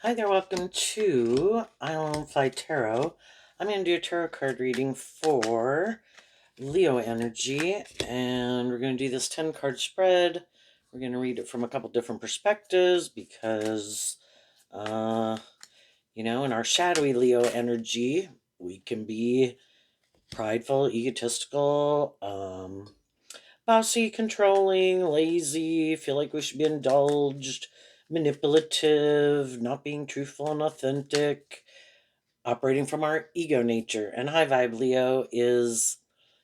Hi there, welcome to Island Fly Tarot. I'm going to do a tarot card reading for Leo energy, and we're going to do this 10 card spread. We're going to read it from a couple different perspectives because, in our shadowy Leo energy, we can be prideful, egotistical, bossy, controlling, lazy, feel like we should be indulged, manipulative, not being truthful and authentic, operating from our ego nature. And high vibe Leo is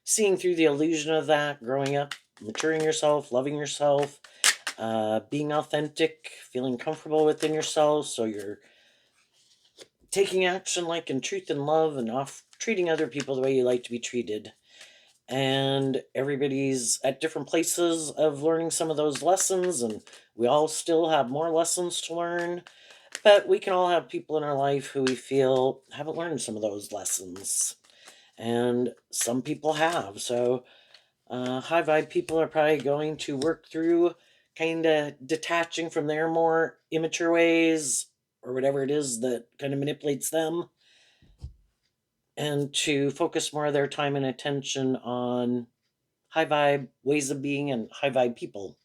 seeing through the illusion of that, growing up, maturing yourself, loving yourself, being authentic, feeling comfortable within yourself. So you're taking action like in truth and love and off treating other people the way you like to be treated. And everybody's at different places of learning some of those lessons, and we all still have more lessons to learn, but we can all have people in our life who we feel haven't learned some of those lessons, and some people have. So high vibe people are probably going to work through kind of detaching from their more immature ways or whatever it is that kind of manipulates them, and to focus more of their time and attention on high vibe ways of being and high vibe people.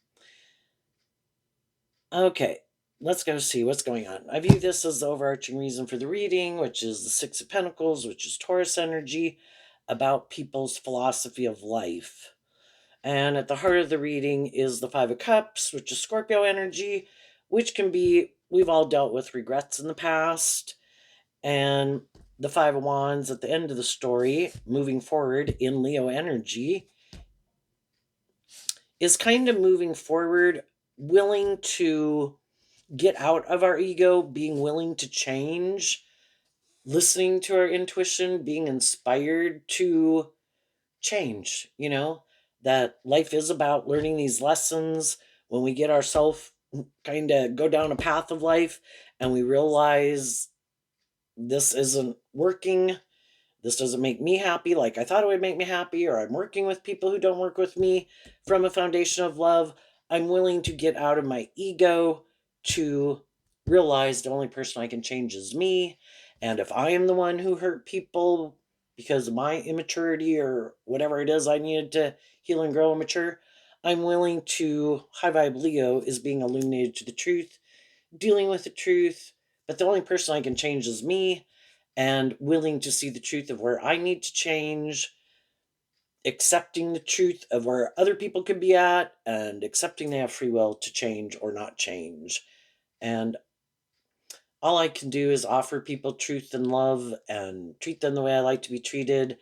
Okay, let's go see what's going on. I view this as the overarching reason for the reading, which is the Six of Pentacles, which is Taurus energy, about people's philosophy of life. And at the heart of the reading is the Five of Cups, which is Scorpio energy, which can be, we've all dealt with regrets in the past. And the Five of Wands at the end of the story, moving forward in Leo energy, is kind of moving forward, willing to get out of our ego, being willing to change, listening to our intuition, being inspired to change, that life is about learning these lessons. When we get ourselves kind of go down a path of life and we realize this isn't working, this doesn't make me happy like I thought it would make me happy, or I'm working with people who don't work with me from a foundation of love, I'm willing to get out of my ego to realize the only person I can change is me. And if I am the one who hurt people because of my immaturity or whatever it is I needed to heal and grow and mature, I'm willing to, high vibe Leo is being illuminated to the truth, dealing with the truth, but the only person I can change is me, and willing to see the truth of where I need to change, accepting the truth of where other people could be at, and accepting they have free will to change or not change. And all I can do is offer people truth and love and treat them the way I like to be treated.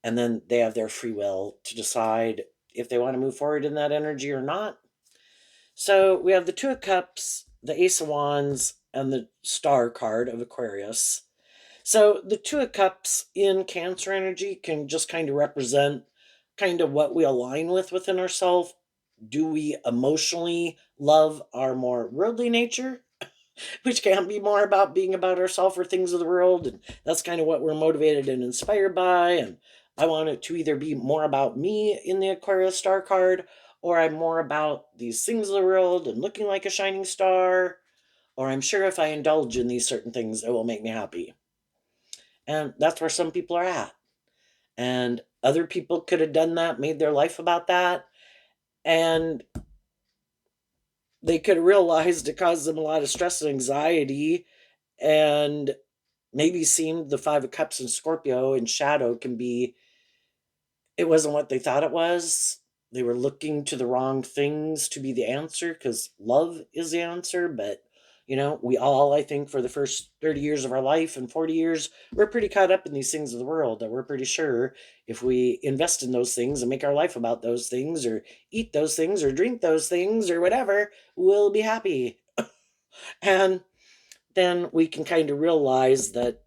And then they have their free will to decide if they want to move forward in that energy or not. So we have the Two of Cups, the Ace of Wands, and the Star card of Aquarius. So the Two of Cups in Cancer energy can just kind of represent kind of what we align with within ourselves. Do we emotionally love our more worldly nature, which can be more about being about ourselves or things of the world? And that's kind of what we're motivated and inspired by. And I want it to either be more about me in the Aquarius star card, or I'm more about these things of the world and looking like a shining star, or I'm sure if I indulge in these certain things, it will make me happy. And that's where some people are at. And other people could have done that, made their life about that, and they could have realized it caused them a lot of stress and anxiety, and maybe seemed the Five of Cups in Scorpio in shadow can be, it wasn't what they thought it was. They were looking to the wrong things to be the answer, because love is the answer. But, we all, I think, for the first 30 years of our life and 40 years, we're pretty caught up in these things of the world that we're pretty sure if we invest in those things and make our life about those things, or eat those things, or drink those things, or whatever, we'll be happy. And then we can kind of realize that,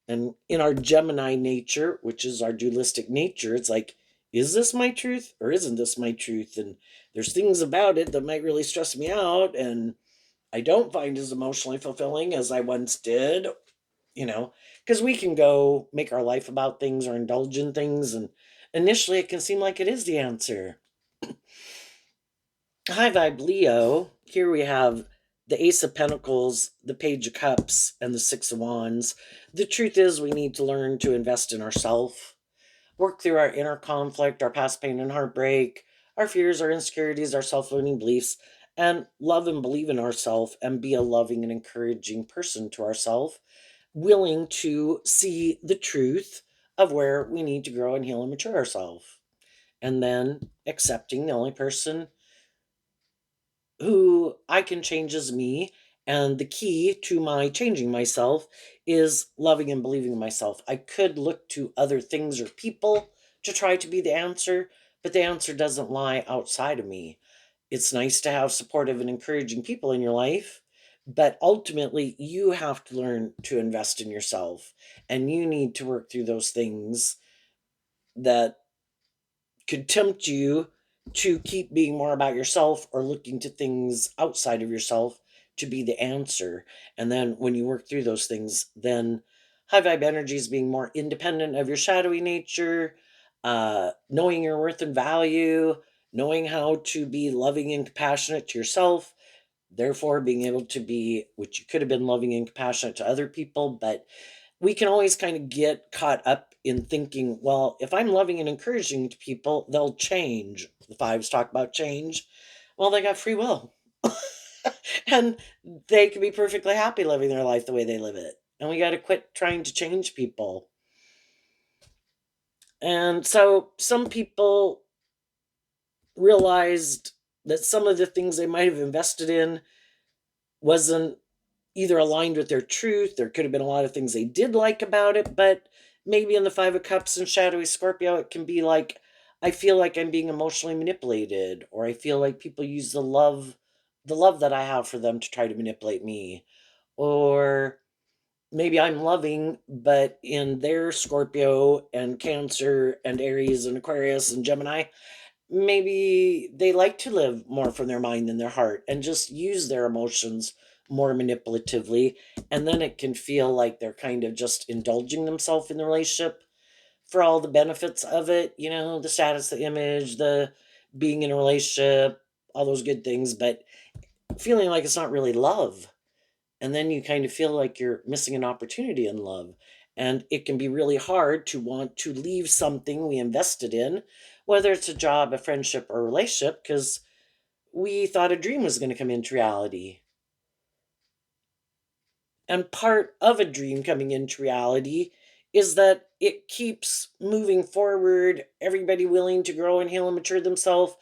and in our Gemini nature, which is our dualistic nature, it's like, is this my truth or isn't this my truth? And there's things about it that might really stress me out, and I don't find as emotionally fulfilling as I once did, because we can go make our life about things or indulge in things, and initially it can seem like it is the answer. High vibe Leo, here we have the Ace of Pentacles, the Page of Cups, and the Six of Wands. The truth is, we need to learn to invest in ourselves, work through our inner conflict, our past pain and heartbreak, our fears, our insecurities, our self-limiting beliefs, and love and believe in ourselves and be a loving and encouraging person to ourselves, willing to see the truth of where we need to grow and heal and mature ourselves. And then accepting the only person who I can change is me. And the key to my changing myself is loving and believing in myself. I could look to other things or people to try to be the answer, but the answer doesn't lie outside of me. It's nice to have supportive and encouraging people in your life, but ultimately you have to learn to invest in yourself, and you need to work through those things that could tempt you to keep being more about yourself or looking to things outside of yourself to be the answer. And then when you work through those things, then high vibe energy is being more independent of your shadowy nature, knowing your worth and value, knowing how to be loving and compassionate to yourself, therefore being able to be, which you could have been loving and compassionate to other people, but we can always kind of get caught up in thinking, well, if I'm loving and encouraging to people, they'll change. The fives talk about change. Well, they got free will. And they can be perfectly happy living their life the way they live it. And we got to quit trying to change people. And so some people realized that some of the things they might have invested in wasn't either aligned with their truth. There could have been a lot of things they did like about it, but maybe in the Five of Cups and Shadowy Scorpio, it can be like, I feel like I'm being emotionally manipulated, or I feel like people use the love that I have for them to try to manipulate me. Or maybe I'm loving, but in their Scorpio and Cancer and Aries and Aquarius and Gemini, maybe they like to live more from their mind than their heart and just use their emotions more manipulatively. And then it can feel like they're kind of just indulging themselves in the relationship for all the benefits of it, the status, the image, the being in a relationship, all those good things, but feeling like it's not really love. And then you kind of feel like you're missing an opportunity in love. And it can be really hard to want to leave something we invested in, whether it's a job, a friendship, or a relationship, because we thought a dream was going to come into reality. And part of a dream coming into reality is that it keeps moving forward, everybody willing to grow and heal and mature themselves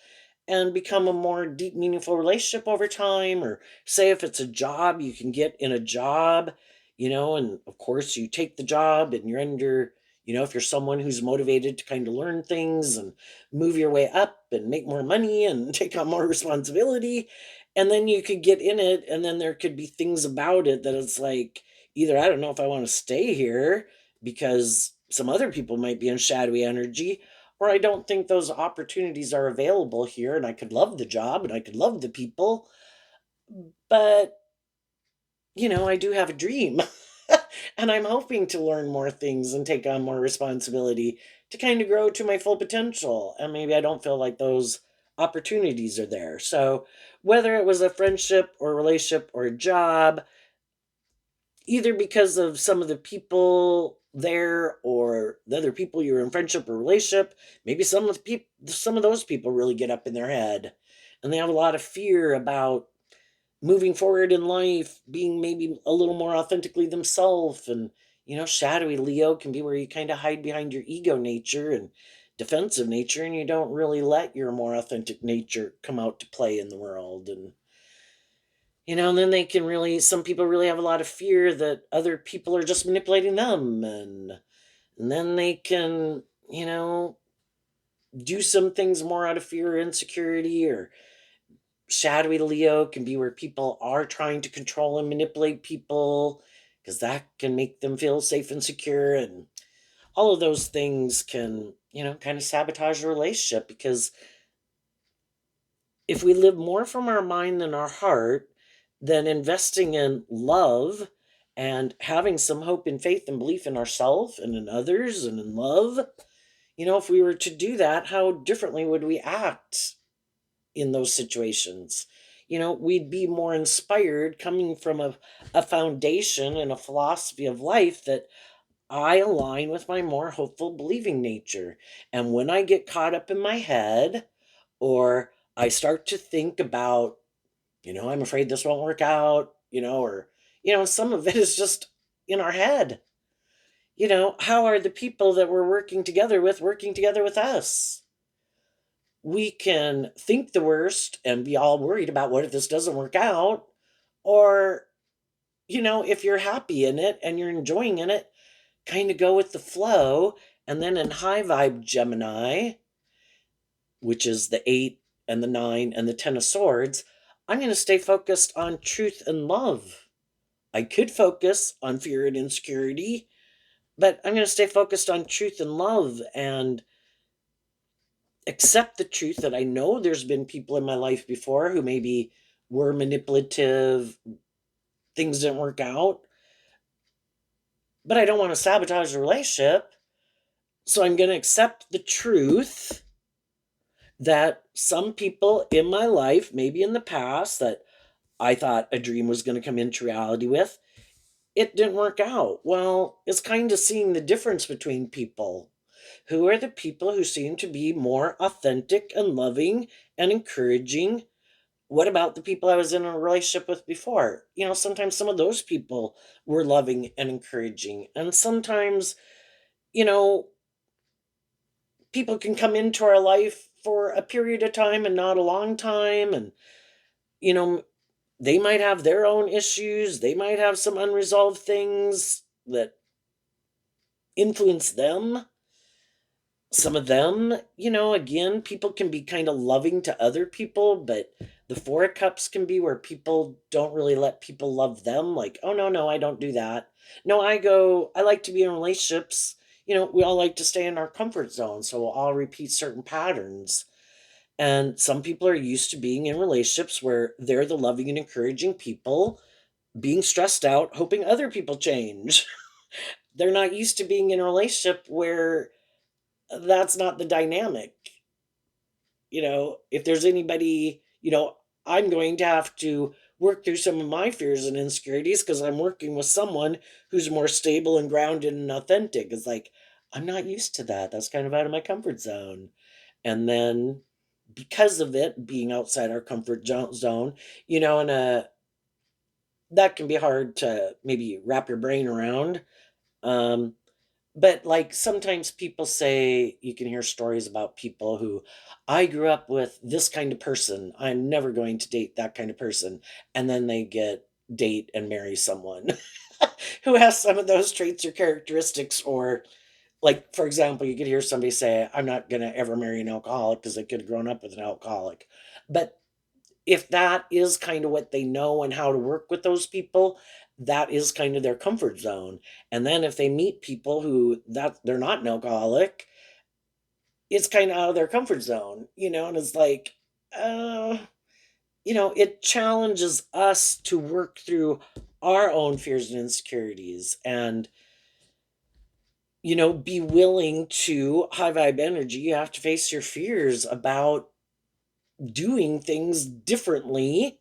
and become a more deep, meaningful relationship over time. Or say if it's a job, you can get in a job, and of course you take the job and you're under, if you're someone who's motivated to kind of learn things and move your way up and make more money and take on more responsibility, and then you could get in it, and then there could be things about it that it's like, either I don't know if I want to stay here because some other people might be in shadowy energy, or I don't think those opportunities are available here, and I could love the job and I could love the people, but I do have a dream. And I'm hoping to learn more things and take on more responsibility to kind of grow to my full potential. And maybe I don't feel like those opportunities are there. So, whether it was a friendship or a relationship or a job, either because of some of the people there or the other people you're in friendship or relationship, maybe some of those people really get up in their head and they have a lot of fear about moving forward in life, being maybe a little more authentically themselves. And, shadowy Leo can be where you kind of hide behind your ego nature and defensive nature, and you don't really let your more authentic nature come out to play in the world. And then some people really have a lot of fear that other people are just manipulating them. And then they can, do some things more out of fear or insecurity. Or shadowy Leo can be where people are trying to control and manipulate people because that can make them feel safe and secure. And all of those things can, kind of sabotage a relationship, because if we live more from our mind than our heart, then investing in love and having some hope and faith and belief in ourselves and in others and in love, if we were to do that, how differently would we act in those situations? we'd be more inspired coming from a foundation and a philosophy of life that I align with my more hopeful believing nature. And when I get caught up in my head, or I start to think about, I'm afraid this won't work out, or, some of it is just in our head. How are the people that we're working together with us? We can think the worst and be all worried about what if this doesn't work out, or, if you're happy in it and you're enjoying in it, kind of go with the flow. And then in high vibe Gemini, which is the 8 and the 9 and the 10 of swords, I'm going to stay focused on truth and love. I could focus on fear and insecurity, but I'm going to stay focused on truth and love and accept the truth that I know there's been people in my life before who maybe were manipulative, things didn't work out, but I don't want to sabotage the relationship. So I'm going to accept the truth that some people in my life, maybe in the past, that I thought a dream was going to come into reality with, it didn't work out. Well, it's kind of seeing the difference between people. Who are the people who seem to be more authentic and loving and encouraging? What about the people I was in a relationship with before? Sometimes some of those people were loving and encouraging. And sometimes, you know, people can come into our life for a period of time and not a long time. And, you know, they might have their own issues. They might have some unresolved things that influence them. Some of them, again, people can be kind of loving to other people, but the Four of Cups can be where people don't really let people love them. Like, oh, no, no, I don't do that. No, I like to be in relationships. We all like to stay in our comfort zone. So we'll all repeat certain patterns. And some people are used to being in relationships where they're the loving and encouraging people, being stressed out, hoping other people change. They're not used to being in a relationship where that's not the dynamic. If there's anybody, I'm going to have to work through some of my fears and insecurities because I'm working with someone who's more stable and grounded and authentic. It's like, I'm not used to that. That's kind of out of my comfort zone. And then because of it being outside our zone, and that can be hard to maybe wrap your brain around. Um, but like sometimes people say, you can hear stories about people who, I grew up with this kind of person, I'm never going to date that kind of person, and then they date and marry someone who has some of those traits or characteristics. Or like, for example, you could hear somebody say, I'm not going to ever marry an alcoholic because I could have grown up with an alcoholic. But if that is kind of what they know and how to work with those people, that is kind of their comfort zone. And then if they meet people who that they're not an alcoholic, it's kind of out of their comfort zone, and it's like, uh, it challenges us to work through our own fears and insecurities and, be willing to high vibe energy. You have to face your fears about doing things differently,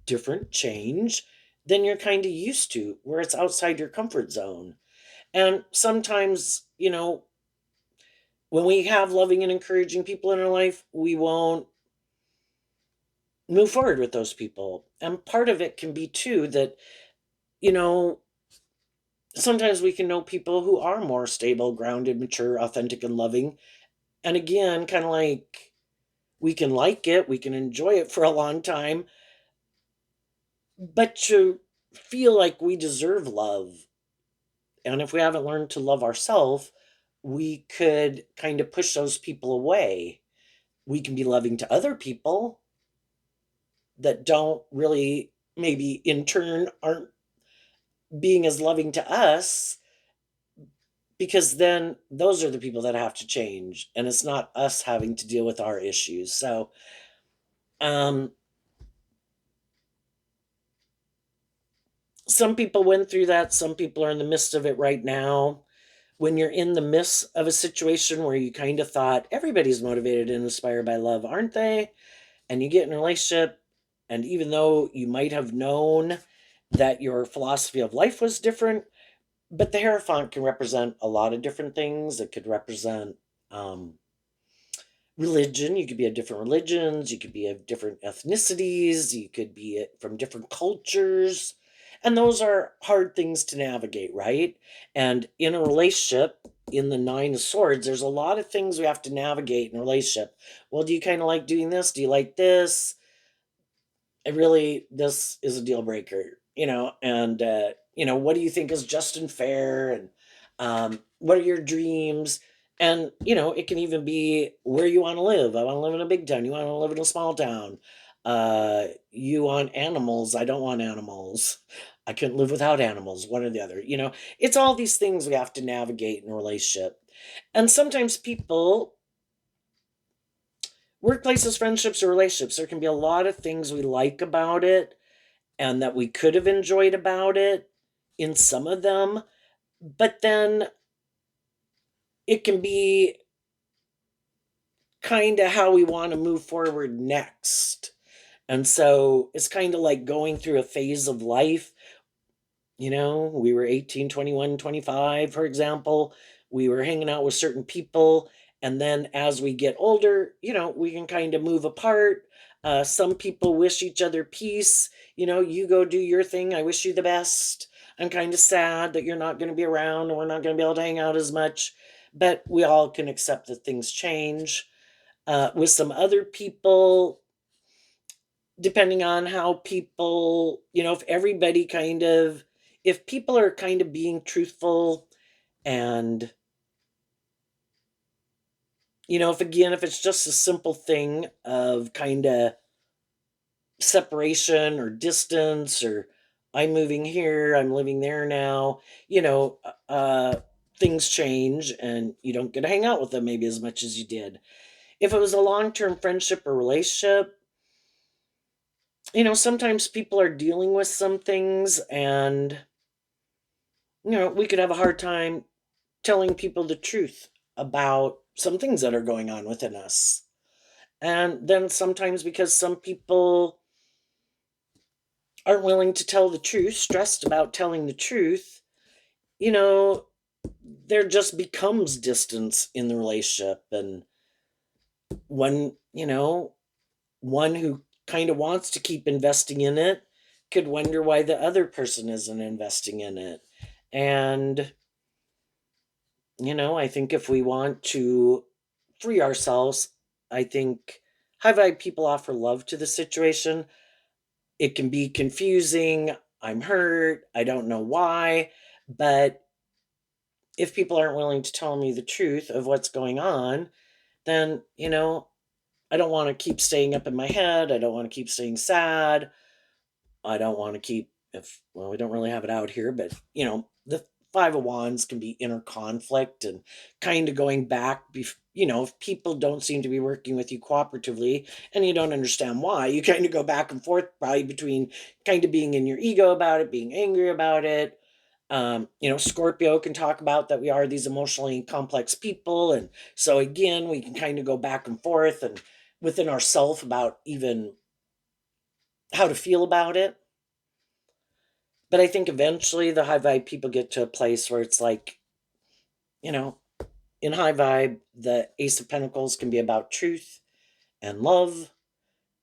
different change than you're kind of used to, where it's outside your comfort zone. And sometimes, when we have loving and encouraging people in our life, we won't move forward with those people. And part of it can be too that, you know, sometimes we can know people who are more stable, grounded, mature, authentic, and loving. And again, kind of like we can like it, we can enjoy it for a long time, but to feel like we deserve love. And if we haven't learned to love ourselves, we could kind of push those people away. We can be loving to other people that don't really, maybe in turn, aren't being as loving to us, because then those are the people that have to change. And it's not us having to deal with our issues. So, um, some people went through that. Some people are in the midst of it right now. When you're in the midst of a situation where you kind of thought everybody's motivated and inspired by love, aren't they? And you get in a relationship And even though you might have known that your philosophy of life was different, but the Hierophant can represent a lot of different things. It could represent um, religion. You could be of different religions. You could be of different ethnicities. You could be from different cultures. And those are hard things to navigate, right? And in a relationship, in the Nine of Swords, there's a lot of things we have to navigate in a relationship. Well, do you kind of like doing this? Do you like this? I really, this is a deal breaker, and what do you think is just and fair, and what are your dreams? And it can even be where you want to live. I want to live in a big town. You want to live in a small town. You want animals. I don't want animals. I couldn't live without animals. One or the other. It's all these things we have to navigate in a relationship. And sometimes people, workplaces, friendships, or relationships, there can be a lot of things we like about it and that we could have enjoyed about it in some of them, but then it can be kind of how we want to move forward next. And so it's kind of like going through a phase of life. We were 18, 21, 25, for example. We were hanging out with certain people. And then as we get older, we can kind of move apart. Some people wish each other peace. You go do your thing. I wish you the best. I'm kind of sad that you're not going to be around and we're not going to be able to hang out as much. But we all can accept that things change. With some other people, depending on how people, if people are kind of being truthful and, if it's just a simple thing of kind of separation or distance, or I'm moving here, I'm living there now, things change and you don't get to hang out with them maybe as much as you did. If it was a long term friendship or relationship, sometimes people are dealing with some things, and we could have a hard time telling people the truth about some things that are going on within us. And then sometimes because some people aren't willing to tell the truth, stressed about telling the truth, you know, there just becomes distance in the relationship. And one who kind of wants to keep investing in it could wonder why the other person isn't investing in it. And I think if we want to free ourselves, I think high vibe people offer love to the situation. It can be confusing. I'm hurt. I don't know why. But if people aren't willing to tell me the truth of what's going on, then, I don't want to keep staying up in my head. I don't want to keep staying sad. I don't want to keep, we don't really have it out here, but the Five of Wands can be inner conflict and kind of going back. If people don't seem to be working with you cooperatively and you don't understand why, you kind of go back and forth, probably between kind of being in your ego about it, being angry about it. Scorpio can talk about that we are these emotionally complex people. And so again, we can kind of go back and forth and within ourself about even how to feel about it. But I think eventually the high vibe people get to a place where it's like, you know, in high vibe, the Ace of Pentacles can be about truth and love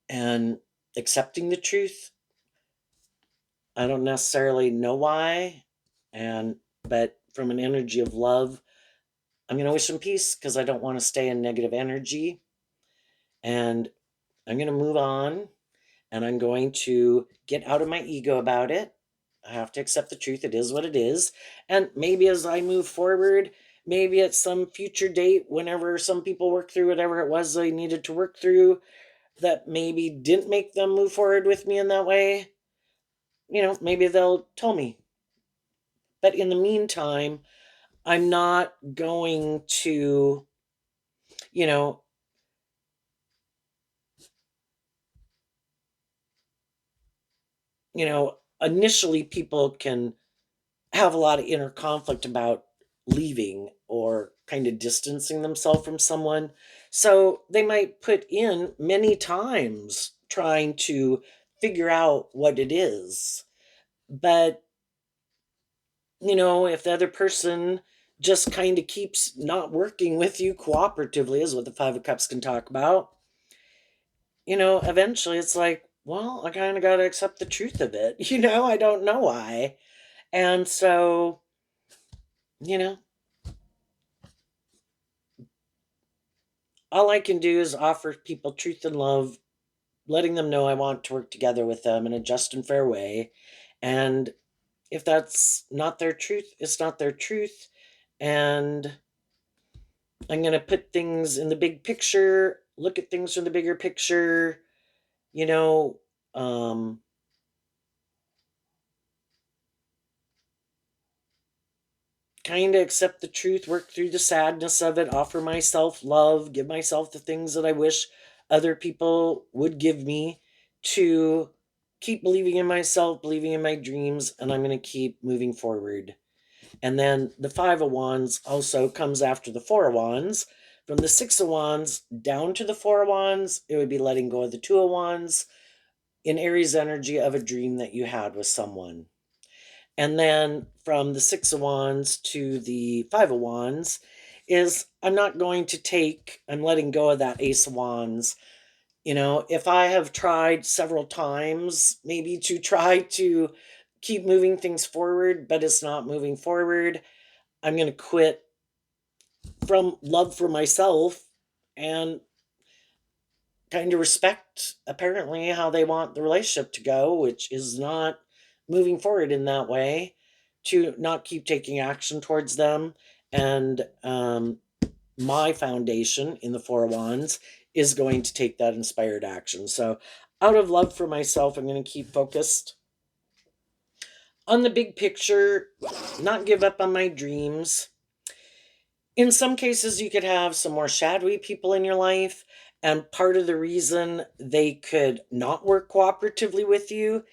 and accepting the truth. I don't necessarily know why, but from an energy of love, I'm going to wish them peace because I don't want to stay in negative energy. And I'm going to move on, and I'm going to get out of my ego about it. I have to accept the truth. It is what it is. And maybe as I move forward, maybe at some future date, whenever some people work through whatever it was they needed to work through, that maybe didn't make them move forward with me in that way, maybe they'll tell me. But in the meantime, I'm not going to, you know, initially people can have a lot of inner conflict about leaving or kind of distancing themselves from someone. So they might put in many times trying to figure out what it is. But, if the other person just kind of keeps not working with you cooperatively, is what the Five of Cups can talk about, eventually it's like, well, I kind of got to accept the truth of it. I don't know why. And so, you know, all I can do is offer people truth and love, letting them know I want to work together with them in a just and fair way. And if that's not their truth, it's not their truth. And I'm going to put things in the big picture, look at things from the bigger picture, you know, um, kind of accept the truth, work through the sadness of it, offer myself love, give myself the things that I wish other people would give me, to keep believing in myself, believing in my dreams, and I'm going to keep moving forward. And then the Five of Wands also comes after the Four of Wands. From the Six of Wands down to the Four of Wands, it would be letting go of the Two of Wands in Aries energy of a dream that you had with someone. And then from the Six of Wands to the Five of Wands is, I'm letting go of that Ace of Wands. If I have tried several times, maybe to try to keep moving things forward, but it's not moving forward, I'm going to quit from love for myself and kind of respect apparently how they want the relationship to go, which is not moving forward in that way, to not keep taking action towards them. And my foundation in the Four of Wands is going to take that inspired action. So, out of love for myself, I'm going to keep focused on the big picture, not give up on my dreams. In some cases, you could have some more shadowy people in your life, and part of the reason they could not work cooperatively with you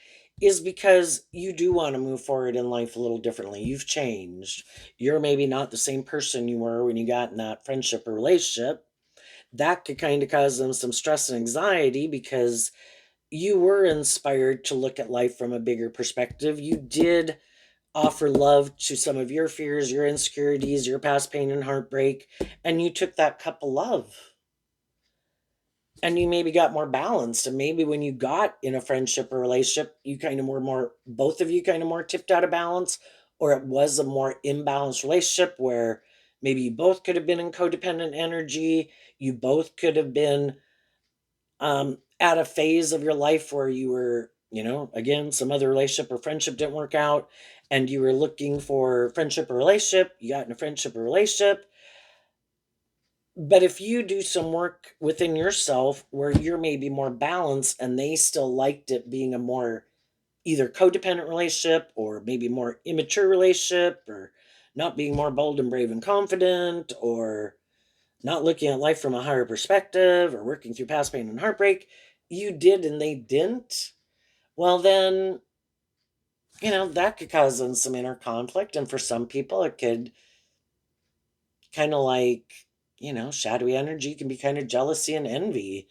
is because you do want to move forward in life a little differently. You've changed. You're maybe not the same person you were when you got in that friendship or relationship. That could kind of cause them some stress and anxiety, because you were inspired to look at life from a bigger perspective. You did offer love to some of your fears, your insecurities, your past pain and heartbreak, and you took that cup of love and you maybe got more balanced. And maybe when you got in a friendship or relationship, you kind of were more, both of you kind of more tipped out of balance, or it was a more imbalanced relationship where maybe you both could have been in codependent energy. You both could have been at a phase of your life where you were, again, some other relationship or friendship didn't work out, and you were looking for friendship or relationship, you got in a friendship or relationship. But if you do some work within yourself where you're maybe more balanced and they still liked it being a more either codependent relationship or maybe more immature relationship, or not being more bold and brave and confident, or not looking at life from a higher perspective, or working through past pain and heartbreak, you did and they didn't, well, then, that could cause them some inner conflict. And for some people, it could kind of like, shadowy energy can be kind of jealousy and envy.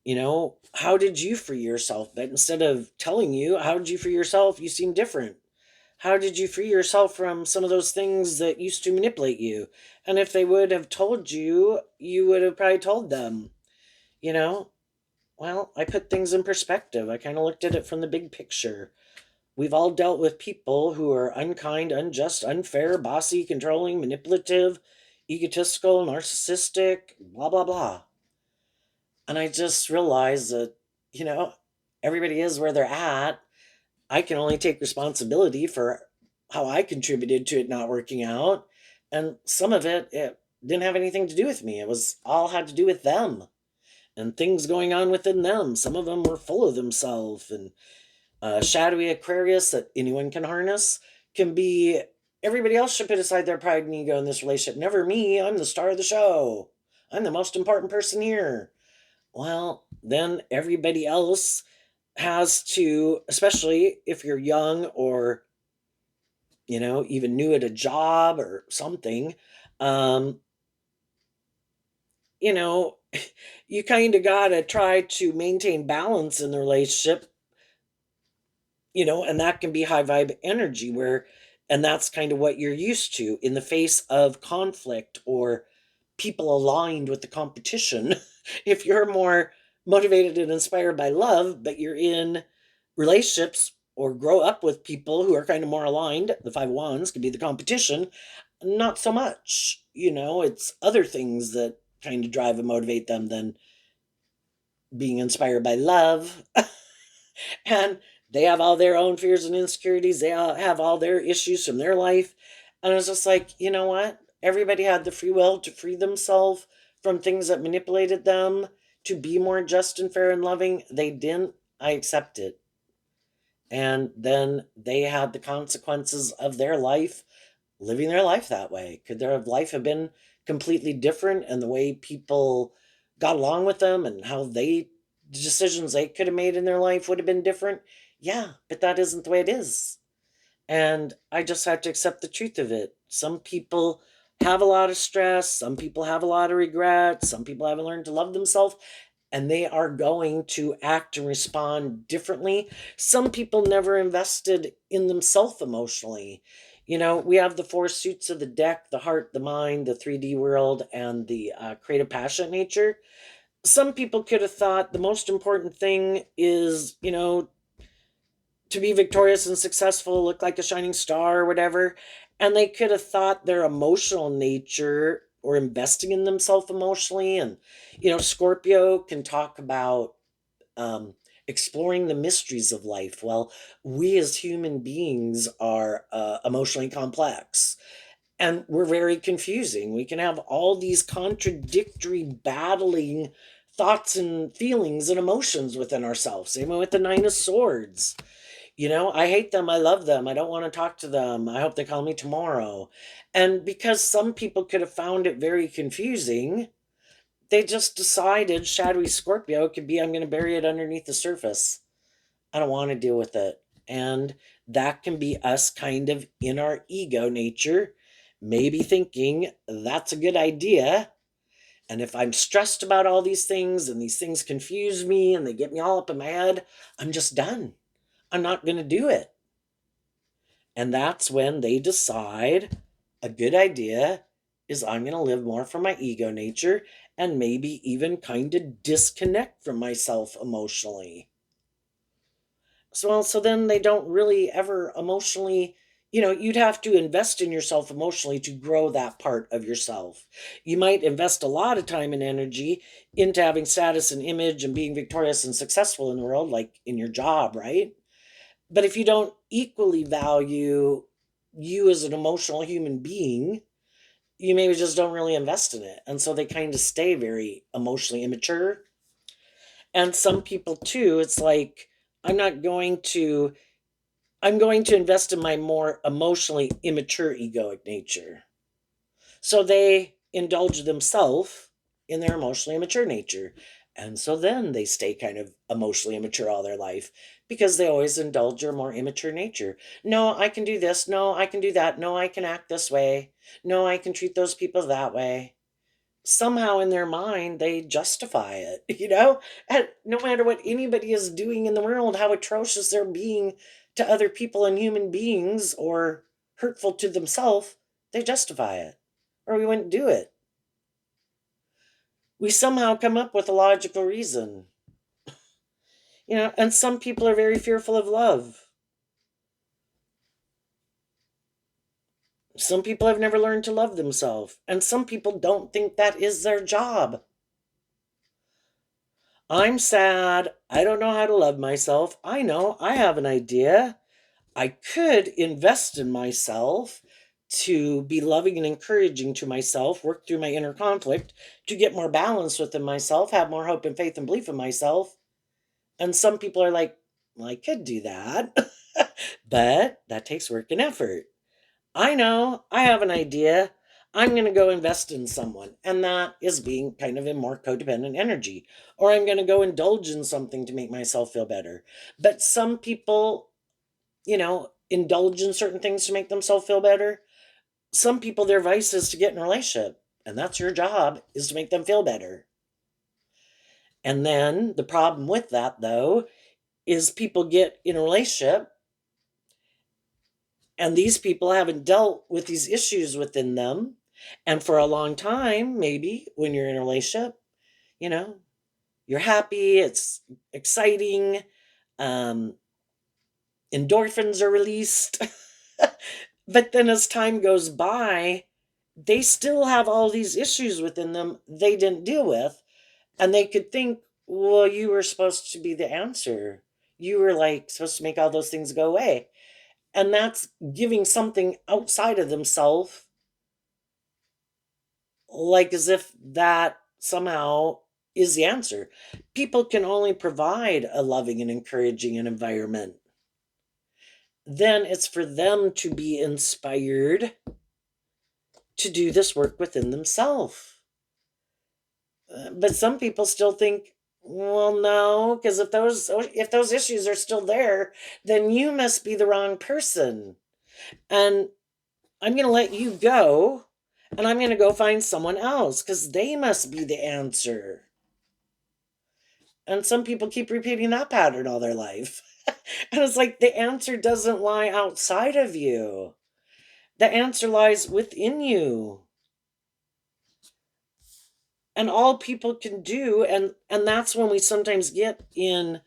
How did you free yourself? But instead of telling you, how did you free yourself? You seem different. How did you free yourself from some of those things that used to manipulate you? And if they would have told you, you would have probably told them, you know? Well, I put things in perspective. I kind of looked at it from the big picture. We've all dealt with people who are unkind, unjust, unfair, bossy, controlling, manipulative, egotistical, narcissistic, blah, blah, blah. And I just realized that, you know, everybody is where they're at. I can only take responsibility for how I contributed to it not working out. And some of it didn't have anything to do with me. It was all had to do with them and things going on within them. Some of them were full of themselves, and shadowy Aquarius that anyone can harness can be, everybody else should put aside their pride and ego in this relationship. Never me. I'm the star of the show. I'm the most important person here. Well, then everybody else has to, especially if you're young or, even new at a job or something, um, you know, you kind of got to try to maintain balance in the relationship and that can be high vibe energy and that's kind of what you're used to in the face of conflict or people aligned with the competition. If you're more motivated and inspired by love, but you're in relationships or grow up with people who are kind of more aligned, the five of wands could be the competition, not so much. It's other things that kind of drive and motivate them than being inspired by love. And they have all their own fears and insecurities. They all have all their issues from their life. And I was just like, you know what? Everybody had the free will to free themselves from things that manipulated them to be more just and fair and loving. They didn't. I accept it. And then they had the consequences of their life living their life that way. Could their life have been completely different and the way people got along with them and how the decisions they could have made in their life would have been different? Yeah, but that isn't the way it is. And I just have to accept the truth of it. Some people have a lot of stress, some people have a lot of regret, some people haven't learned to love themselves, and they are going to act and respond differently. Some people never invested in themselves emotionally. We have the four suits of the deck: the heart, the mind, the 3D world, and the creative passionate nature. Some people could have thought the most important thing is, to be victorious and successful, look like a shining star or whatever. And they could have thought their emotional nature or investing in themselves emotionally. And, Scorpio can talk about um, exploring the mysteries of life. Well, we as human beings are emotionally complex and we're very confusing. We can have all these contradictory, battling thoughts and feelings and emotions within ourselves. Same with the Nine of Swords. I hate them. I love them. I don't want to talk to them. I hope they call me tomorrow. And because some people could have found it very confusing, they just decided shadowy Scorpio could be I'm going to bury it underneath the surface. I don't want to deal with it. And that can be us kind of in our ego nature, maybe thinking that's a good idea. And if I'm stressed about all these things and these things confuse me and they get me all up in my head, I'm just done. I'm not going to do it. And that's when they decide a good idea is I'm going to live more from my ego nature and maybe even kind of disconnect from myself emotionally. So then they don't really ever emotionally, you'd have to invest in yourself emotionally to grow that part of yourself. You might invest a lot of time and energy into having status and image and being victorious and successful in the world, like in your job, right? But if you don't equally value you as an emotional human being, you maybe just don't really invest in it. And so they kind of stay very emotionally immature. And some people too, it's like, I'm not going to, I'm going to invest in my more emotionally immature egoic nature. So they indulge themselves in their emotionally immature nature. And so then they stay kind of emotionally immature all their life because they always indulge their more immature nature. No, I can do this. No, I can do that. No, I can act this way. No, I can treat those people that way. Somehow in their mind, they justify it, And no matter what anybody is doing in the world, how atrocious they're being to other people and human beings or hurtful to themselves, they justify it or we wouldn't do it. We somehow come up with a logical reason, and some people are very fearful of love. Some people have never learned to love themselves, and some people don't think that is their job. I'm sad. I don't know how to love myself. I know I have an idea. I could invest in myself to be loving and encouraging to myself, work through my inner conflict, to get more balance within myself, have more hope and faith and belief in myself. And some people are like, well, I could do that, but that takes work and effort. I know, I have an idea. I'm going to go invest in someone. And that is being kind of in more codependent energy. Or I'm going to go indulge in something to make myself feel better. But some people, indulge in certain things to make themselves feel better. Some people, their vice is to get in a relationship. And that's your job, is to make them feel better. And then the problem with that, though, is people get in a relationship And these people haven't dealt with these issues within them. And for a long time, maybe when you're in a relationship, you know, you're happy, it's exciting, um, endorphins are released. But then as time goes by, they still have all these issues within them they didn't deal with. And they could think, well, you were supposed to be the answer. You were like supposed to make all those things go away. And that's giving something outside of themselves, like as if that somehow is the answer. People can only provide a loving and encouraging an environment. Then it's for them to be inspired to do this work within themselves. But some people still think, well, no, because if those issues are still there, then you must be the wrong person. And I'm going to let you go, and I'm going to go find someone else because they must be the answer. And some people keep repeating that pattern all their life. And it's like the answer doesn't lie outside of you. The answer lies within you. And all people can do, and that's when we sometimes get in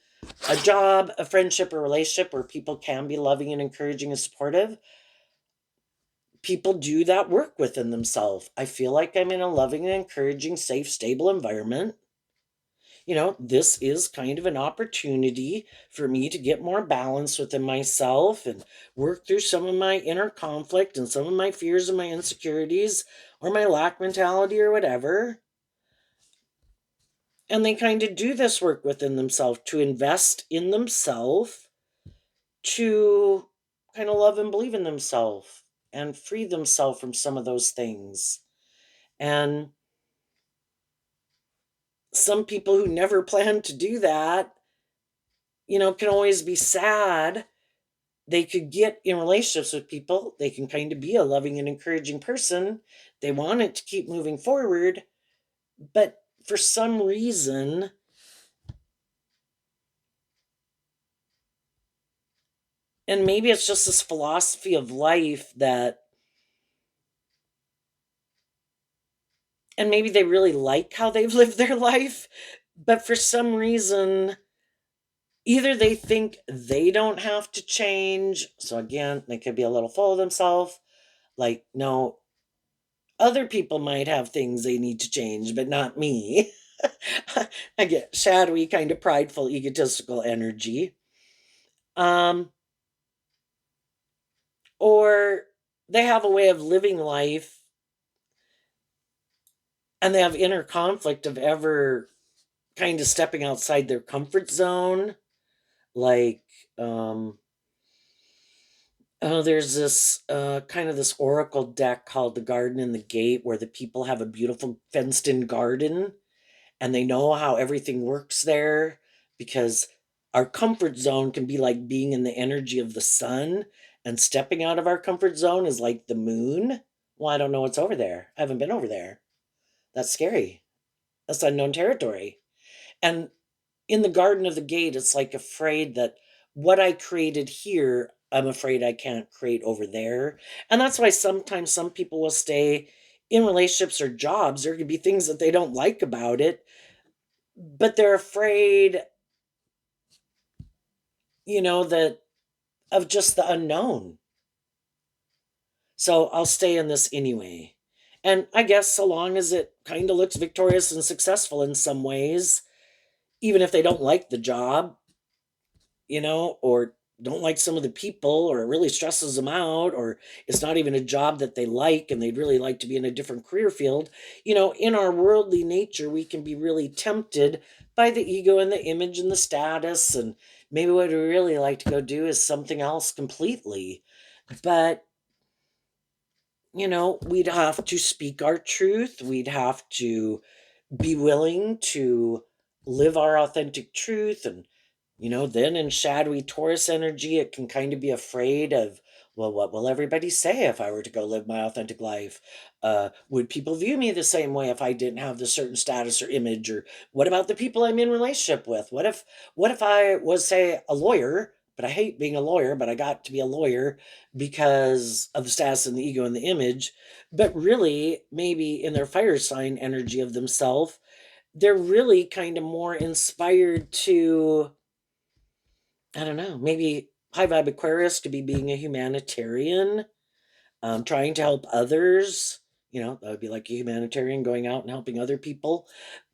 a job, a friendship, or relationship where people can be loving and encouraging and supportive. People do that work within themselves. I feel like I'm in a loving and encouraging, safe, stable environment. This is kind of an opportunity for me to get more balance within myself and work through some of my inner conflict and some of my fears and my insecurities or my lack mentality or whatever. And they kind of do this work within themselves to invest in themselves, to kind of love and believe in themselves and free themselves from some of those things. And some people who never plan to do that, can always be sad. They could get in relationships with people. They can kind of be a loving and encouraging person. They want it to keep moving forward. But for some reason, and maybe it's just this philosophy of life that, and maybe they really like how they've lived their life, but for some reason, either they think they don't have to change. So again, they could be a little full of themselves. Like, no, other people might have things they need to change, but not me. I get shadowy, kind of prideful, egotistical energy. Um, or they have a way of living life and they have inner conflict of ever kind of stepping outside their comfort zone. Like, there's this kind of this oracle deck called The Garden and the Gate, where the people have a beautiful fenced in garden and they know how everything works there because our comfort zone can be like being in the energy of the sun, and stepping out of our comfort zone is like the moon. Well, I don't know what's over there. I haven't been over there. That's scary. That's unknown territory. And in the Garden of the Gate, it's like afraid that what I created here, I'm afraid I can't create over there. And that's why sometimes some people will stay in relationships or jobs. There could be things that they don't like about it, but they're afraid, that of just the unknown. So I'll stay in this anyway. And I guess so long as it kind of looks victorious and successful in some ways, even if they don't like the job, or don't like some of the people, or it really stresses them out, or it's not even a job that they like and they'd really like to be in a different career field. In our worldly nature, we can be really tempted by the ego and the image and the status. And maybe what we really like to go do is something else completely. But, we'd have to speak our truth. We'd have to be willing to live our authentic truth. And then in shadowy Taurus energy, it can kind of be afraid of, well, what will everybody say if I were to go live my authentic life? Would people view me the same way if I didn't have this certain status or image? Or what about the people I'm in relationship with? What if I was, say, a lawyer, but I hate being a lawyer, but I got to be a lawyer because of the status and the ego and the image. But really, maybe in their fire sign energy of themselves, they're really kind of more inspired to, I don't know, maybe high vibe Aquarius could be being a humanitarian, trying to help others. That would be like a humanitarian going out and helping other people.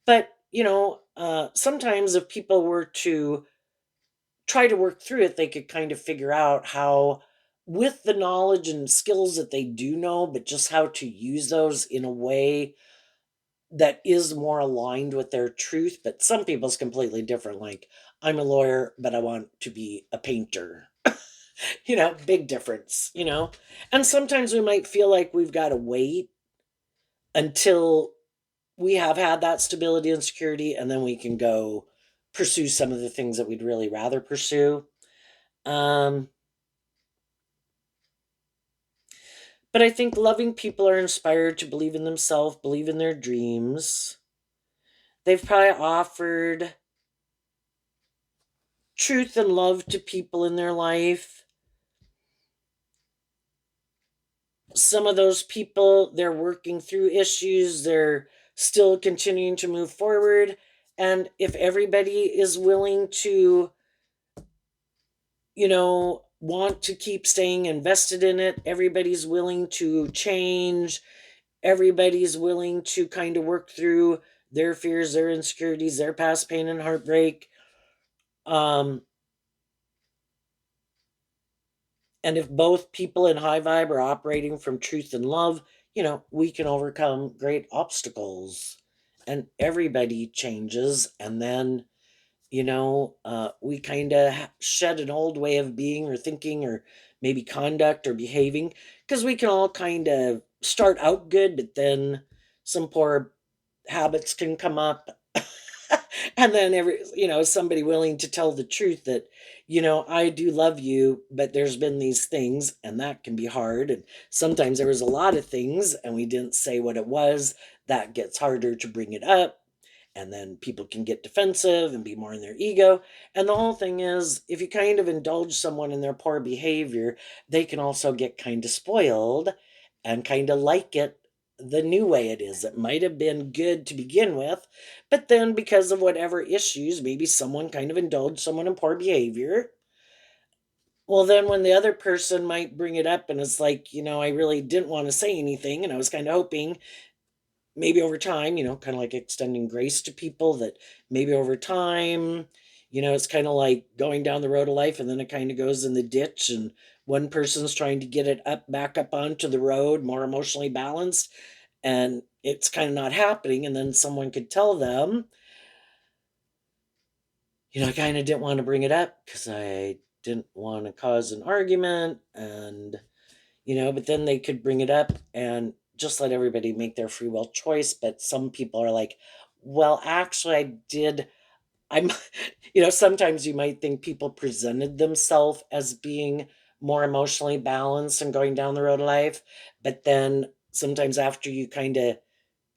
But, sometimes if people were to try to work through it, they could kind of figure out how, with the knowledge and skills that they do know, but just how to use those in a way that is more aligned with their truth. But some people's completely different. Like, I'm a lawyer, but I want to be a painter. Big difference. And sometimes we might feel like we've got to wait until we have had that stability and security, and then we can go pursue some of the things that we'd really rather pursue. Um, but I think loving people are inspired to believe in themselves, believe in their dreams. They've probably offered truth and love to people in their life. Some of those people, they're working through issues, they're still continuing to move forward. And if everybody is willing to, want to keep staying invested in it, everybody's willing to change, everybody's willing to kind of work through their fears, their insecurities, their past pain and heartbreak. Um, And if both people in high vibe are operating from truth and love, we can overcome great obstacles and everybody changes. And then, we kind of shed an old way of being or thinking or maybe conduct or behaving, because we can all kind of start out good, but then some poor habits can come up. And then somebody willing to tell the truth that, I do love you, but there's been these things, and that can be hard. And sometimes there was a lot of things and we didn't say what it was. That gets harder to bring it up, and then people can get defensive and be more in their ego. And the whole thing is, if you kind of indulge someone in their poor behavior, they can also get kind of spoiled and kind of like it the new way it is. It might have been good to begin with, but then because of whatever issues, maybe someone kind of indulged someone in poor behavior. Well, then when the other person might bring it up and it's like, I really didn't want to say anything, and I was kind of hoping maybe over time, kind of like extending grace to people, that maybe over time, it's kind of like going down the road of life and then it kind of goes in the ditch, and one person's trying to get it back up onto the road, more emotionally balanced, and it's kind of not happening. And then someone could tell them, I kind of didn't want to bring it up because I didn't want to cause an argument. And but then they could bring it up and just let everybody make their free will choice. But some people are like, well, actually, I did. I'm, sometimes you might think people presented themselves as being more emotionally balanced and going down the road of life. But then sometimes after you kind of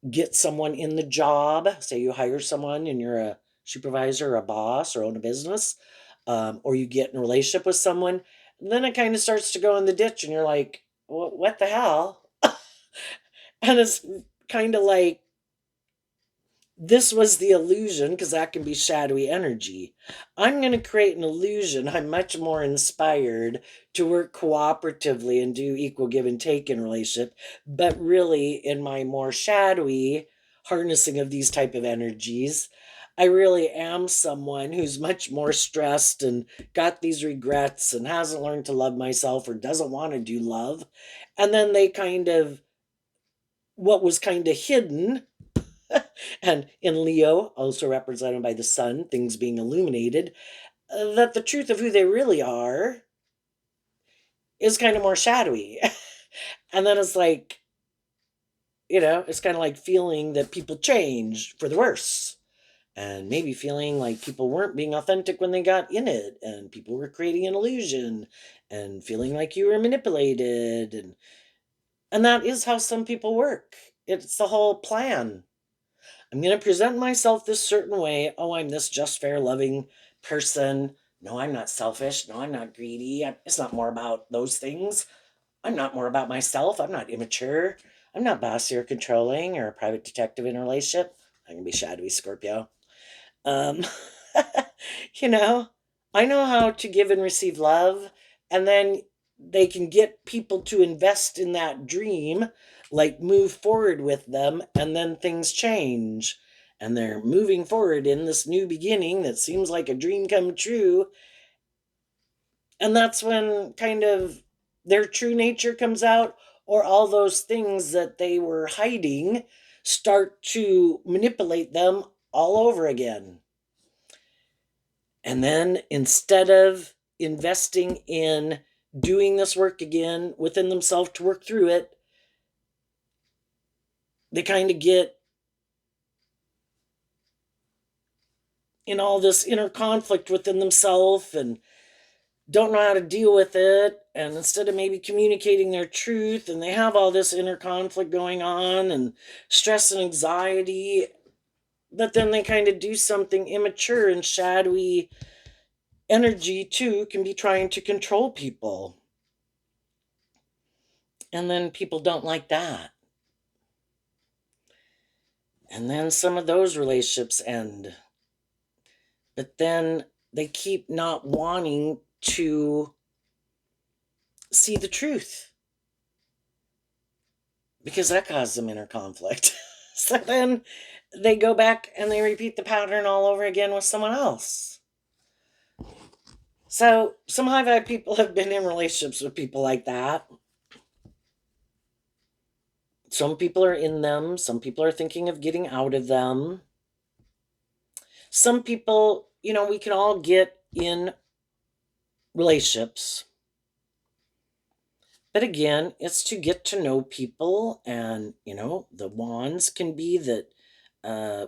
get someone in the job, say you hire someone and you're a supervisor or a boss or own a business, or you get in a relationship with someone, then it kind of starts to go in the ditch and you're like, what the hell? And it's kind of like, this was the illusion, because that can be shadowy energy. I'm going to create an illusion. I'm much more inspired to work cooperatively and do equal give and take in relationship. But really, in my more shadowy harnessing of these type of energies, I really am someone who's much more stressed and got these regrets and hasn't learned to love myself or doesn't want to do love. And then they kind of, what was kind of hidden, and in Leo, also represented by the sun, things being illuminated, that the truth of who they really are is kind of more shadowy. And then it's like, it's kind of like feeling that people change for the worse. And maybe feeling like people weren't being authentic when they got in it, and people were creating an illusion, and feeling like you were manipulated. And that is how some people work. It's the whole plan. I'm going to present myself this certain way. Oh, I'm this just fair, loving person. No, I'm not selfish. No, I'm not greedy. It's not more about those things. I'm not more about myself. I'm not immature. I'm not bossy or controlling or a private detective in a relationship. I'm going to be shadowy Scorpio. Um, you know, I know how to give and receive love, and then they can get people to invest in that dream, like move forward with them, and then things change. And they're moving forward in this new beginning that seems like a dream come true. And that's when kind of their true nature comes out, or all those things that they were hiding start to manipulate them all over again. And then instead of investing in doing this work again within themselves to work through it, they kind of get in all this inner conflict within themselves and don't know how to deal with it. And instead of maybe communicating their truth, and they have all this inner conflict going on and stress and anxiety, but then they kind of do something immature and shadowy energy too, can be trying to control people. And then people don't like that. And then some of those relationships end. But then they keep not wanting to see the truth because that causes them inner conflict. So then they go back and they repeat the pattern all over again with someone else. So some high vibe people have been in relationships with people like that. Some people are in them, some people are thinking of getting out of them. Some people, we can all get in relationships. But again, it's to get to know people, and the wands can be that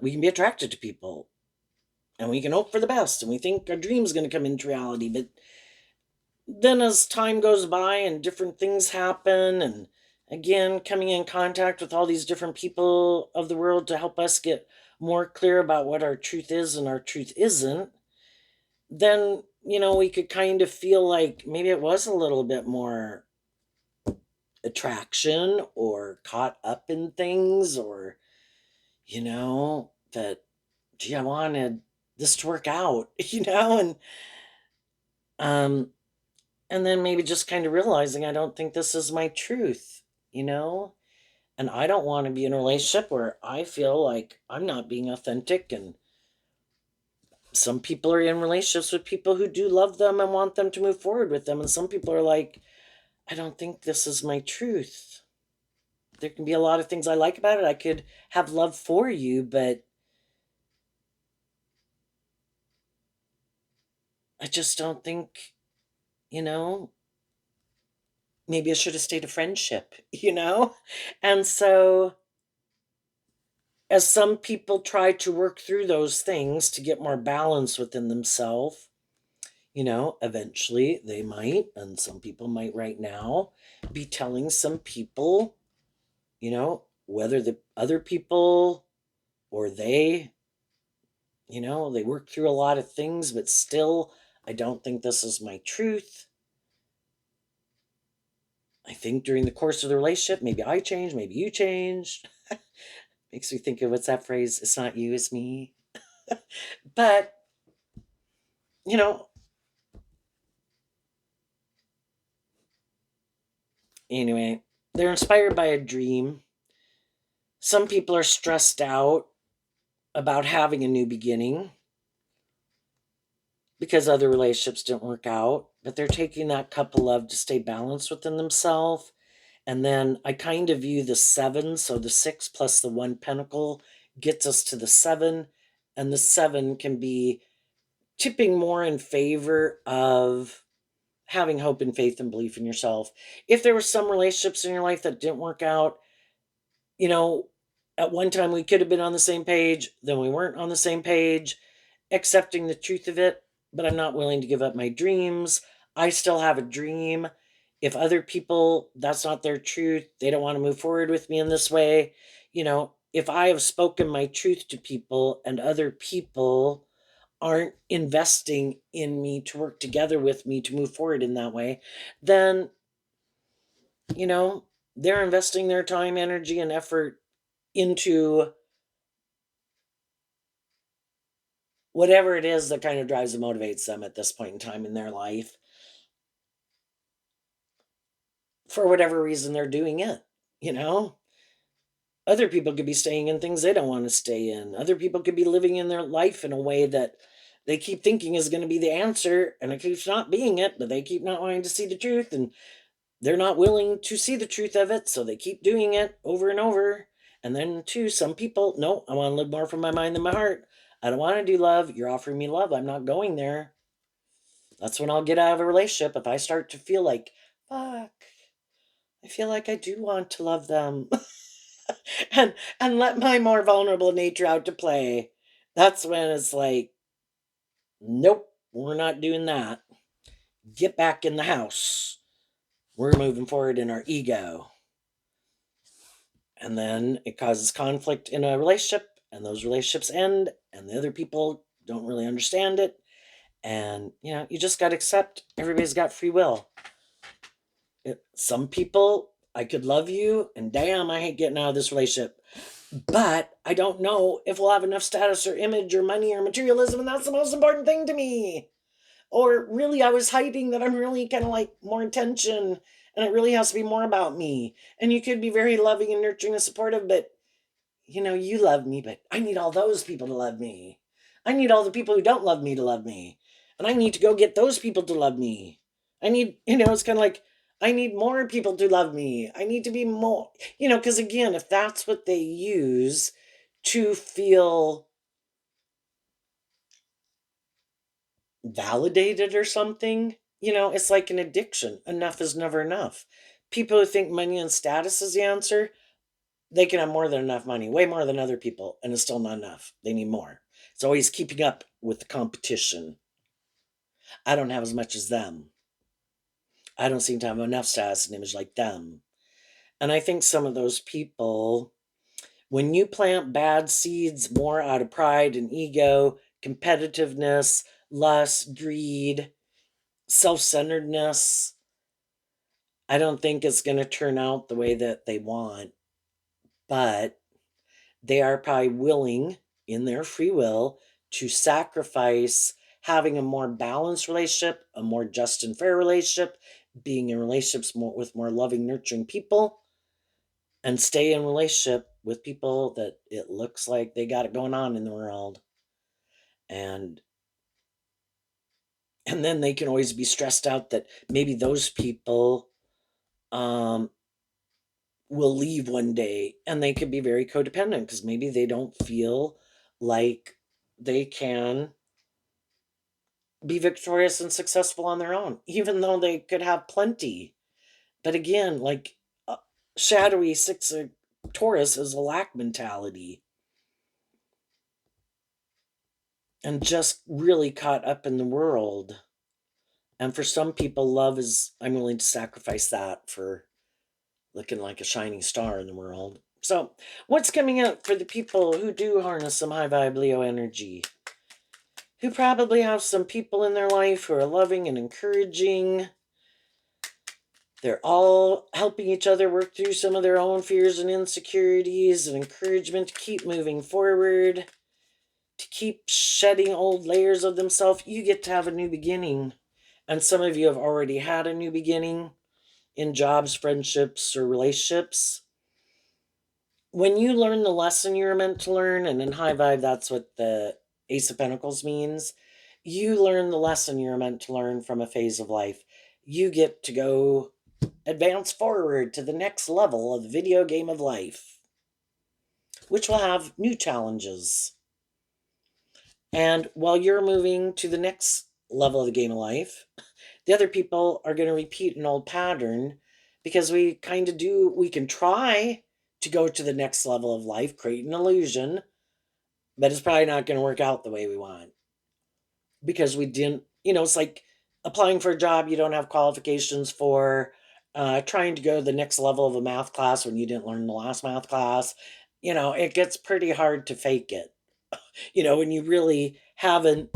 we can be attracted to people, and we can hope for the best, and we think our dream's going to come into reality. But then, as time goes by and different things happen, and again, coming in contact with all these different people of the world to help us get more clear about what our truth is and our truth isn't, then we could kind of feel like maybe it was a little bit more attraction or caught up in things, or that, gee, I wanted this to work out, um and then maybe just kind of realizing I don't think this is my truth, you know and I don't want to be in a relationship where I feel like I'm not being authentic. And some people are in relationships with people who do love them and want them to move forward with them, and some people are like, I don't think this is my truth. There can be a lot of things I like about it. I could have love for you, but I just don't think, you know, maybe I should have stayed a friendship, And so, as some people try to work through those things to get more balance within themselves, eventually they might, and some people might right now, be telling some people, whether the other people or they work through a lot of things, but still, I don't think this is my truth. I think during the course of the relationship, maybe I changed, maybe you changed. Makes me think of, what's that phrase? It's not you, it's me. But, you know, anyway, they're inspired by a dream. Some people are stressed out about having a new beginning because other relationships didn't work out, but they're taking that cup of love to stay balanced within themselves. And then I kind of view the 7, so the 6 plus the 1 pentacle gets us to the 7, and the 7 can be tipping more in favor of having hope and faith and belief in yourself. If there were some relationships in your life that didn't work out, you know, at one time we could have been on the same page, then we weren't on the same page, accepting the truth of it, but I'm not willing to give up my dreams. I still have a dream. If other people, that's not their truth, they don't want to move forward with me in this way, if I have spoken my truth to people and other people aren't investing in me to work together with me to move forward in that way, then, you know, they're investing their time, energy, and effort into whatever it is that kind of drives and motivates them at this point in time in their life. For whatever reason, they're doing it, you know? Other people could be staying in things they don't want to stay in. Other people could be living in their life in a way that they keep thinking is going to be the answer, and it keeps not being it, but they keep not wanting to see the truth, and they're not willing to see the truth of it, so they keep doing it over and over. And then, too, some people, no, I want to live more from my mind than my heart. I don't want to do love. You're offering me love. I'm not going there. That's when I'll get out of a relationship if I start to feel like, fuck, I feel like I do want to love them. And let my more vulnerable nature out to play. That's when it's like, nope, we're not doing that. Get back in the house. We're moving forward in our ego. And then it causes conflict in a relationship, and those relationships end, and the other people don't really understand it. And, you just got to accept everybody's got free will. Some people, I could love you, and damn, I hate getting out of this relationship. But I don't know if we'll have enough status or image or money or materialism, and that's the most important thing to me. Or really, I was hiding that I'm really kind of like more attention, and it really has to be more about me. And you could be very loving and nurturing and supportive, but you love me, but I need all those people to love me. I need all the people who don't love me to love me. And I need to go get those people to love me. It's kind of like, I need more people to love me. I need to be more, because again, if that's what they use to feel validated or something, it's like an addiction. Enough is never enough. People who think money and status is the answer, they can have more than enough money, way more than other people, and it's still not enough. They need more. It's always keeping up with the competition. I don't have as much as them. I don't seem to have enough status and image like them. And I think some of those people, when you plant bad seeds more out of pride and ego, competitiveness, lust, greed, self centeredness, I don't think it's going to turn out the way that they want. But they are probably willing, in their free will, to sacrifice having a more balanced relationship, a more just and fair relationship, being in relationships with more loving, nurturing people, and stay in relationship with people that it looks like they got it going on in the world. And then they can always be stressed out that maybe those people um, will leave one day, and they could be very codependent because maybe they don't feel like they can be victorious and successful on their own, even though they could have plenty. But again, like shadowy six of Taurus is a lack mentality and just really caught up in the world. And for some people, love is, I'm willing to sacrifice that for looking like a shining star in the world. So, what's coming up for the people who do harness some high vibe Leo energy? Who probably have some people in their life who are loving and encouraging. They're all helping each other work through some of their own fears and insecurities and encouragement to keep moving forward, to keep shedding old layers of themselves. You get to have a new beginning. And some of you have already had a new beginning in jobs, friendships, or relationships. When you learn the lesson you're meant to learn, and in high vibe, that's what the Ace of Pentacles means. You learn the lesson you're meant to learn from a phase of life. You get to go advance forward to the next level of the video game of life, which will have new challenges. And while you're moving to the next level of the game of life, the other people are going to repeat an old pattern because we can try to go to the next level of life, create an illusion, but it's probably not going to work out the way we want because we didn't, it's like applying for a job you don't have qualifications for, trying to go to the next level of a math class when you didn't learn the last math class. It gets pretty hard to fake it, when you really haven't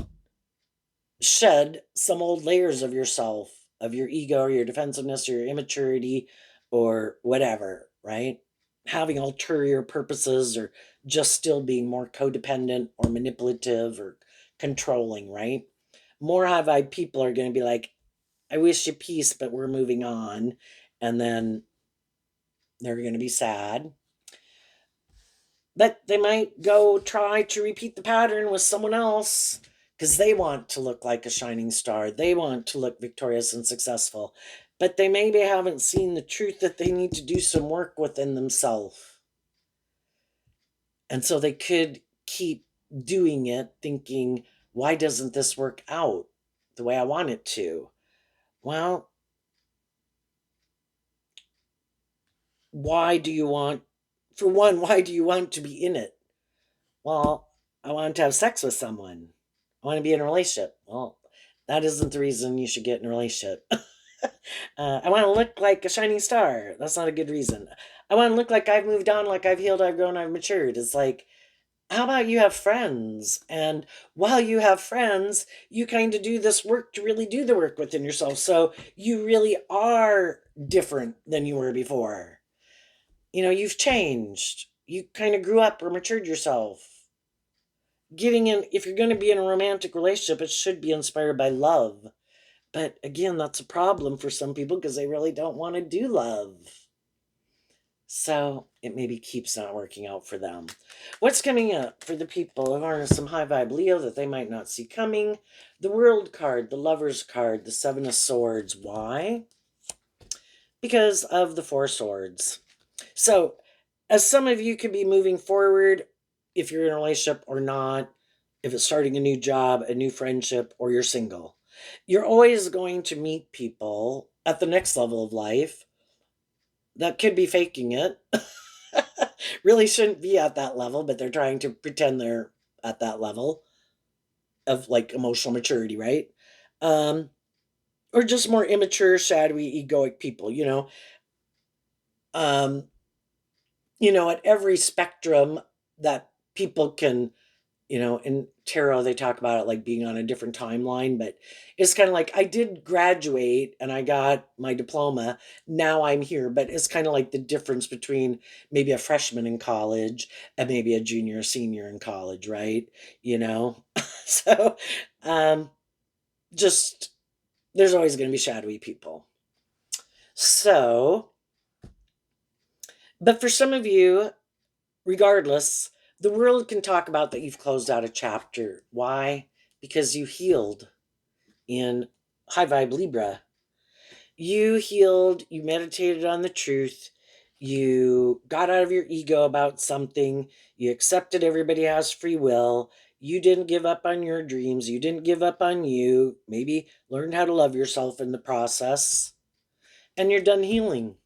shed some old layers of yourself, of your ego or your defensiveness or your immaturity or whatever, right? Having ulterior purposes or just still being more codependent or manipulative or controlling, right? More high vibe people are going to be like, I wish you peace, but we're moving on. And then they're going to be sad. But they might go try to repeat the pattern with someone else because they want to look like a shining star. They want to look victorious and successful. But they maybe haven't seen the truth that they need to do some work within themselves. And so they could keep doing it thinking, why doesn't this work out the way I want it to? Well, why do you want, for one, why do you want to be in it? Well, I want to have sex with someone. I want to be in a relationship. Well, that isn't the reason you should get in a relationship. I want to look like a shining star. That's not a good reason. I want to look like I've moved on, like I've healed, I've grown, I've matured. It's like, how about you have friends? And while you have friends, you kind of do this work to really do the work within yourself. So you really are different than you were before. You've changed. You kind of grew up or matured yourself. Getting in, if you're going to be in a romantic relationship, it should be inspired by love. But again, that's a problem for some people because they really don't want to do love. So it maybe keeps not working out for them. What's coming up for the people who are some high vibe Leo that they might not see coming? The World card, the Lover's card, the Seven of Swords. Why? Because of the Four Swords. So, as some of you could be moving forward, if you're in a relationship or not, if it's starting a new job, a new friendship, or you're single, you're always going to meet people at the next level of life that could be faking it. Really shouldn't be at that level, but they're trying to pretend they're at that level of like emotional maturity, right? Um, or just more immature, shadowy, egoic people, Um, at every spectrum that people can, in tarot, they talk about it like being on a different timeline, but it's kind of like I did graduate and I got my diploma. Now I'm here, but it's kind of like the difference between maybe a freshman in college and maybe a junior or senior in college, right? So, um, just there's always going to be shadowy people. So, but for some of you, regardless, the world can talk about that you've closed out a chapter. Why? Because you healed in High Vibe Libra. You healed, you meditated on the truth, you got out of your ego about something, you accepted everybody has free will, you didn't give up on your dreams, you didn't give up on you, maybe learned how to love yourself in the process, and you're done healing.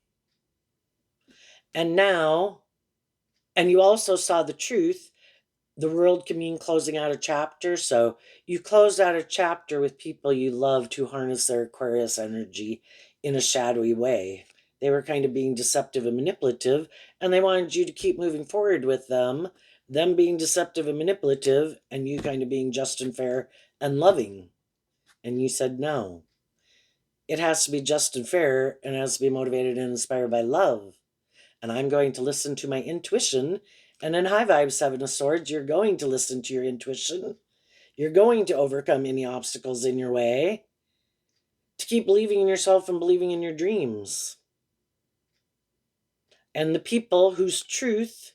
And now, and you also saw the truth. The world can mean closing out a chapter. So you closed out a chapter with people you love to harness their Aquarius energy in a shadowy way. They were kind of being deceptive and manipulative, and they wanted you to keep moving forward with them being deceptive and manipulative, and you kind of being just and fair and loving. And you said no. It has to be just and fair, and it has to be motivated and inspired by love. And I'm going to listen to my intuition. And in High Vibe Seven of Swords, you're going to listen to your intuition. You're going to overcome any obstacles in your way to keep believing in yourself and believing in your dreams. And the people whose truth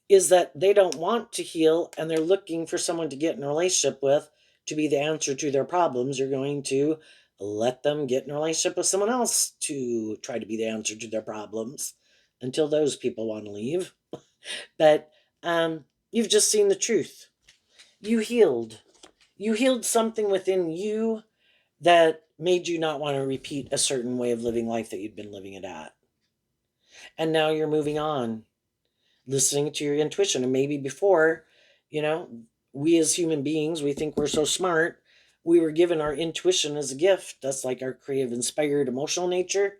is that they don't want to heal and they're looking for someone to get in a relationship with to be the answer to their problems, you're going to let them get in a relationship with someone else to try to be the answer to their problems until those people want to leave. But you've just seen the truth. You healed. You healed something within you that made you not want to repeat a certain way of living life that you'd been living it at. And now you're moving on, listening to your intuition. And maybe before, we as human beings, we think we're so smart. We were given our intuition as a gift. That's like our creative, inspired, emotional nature.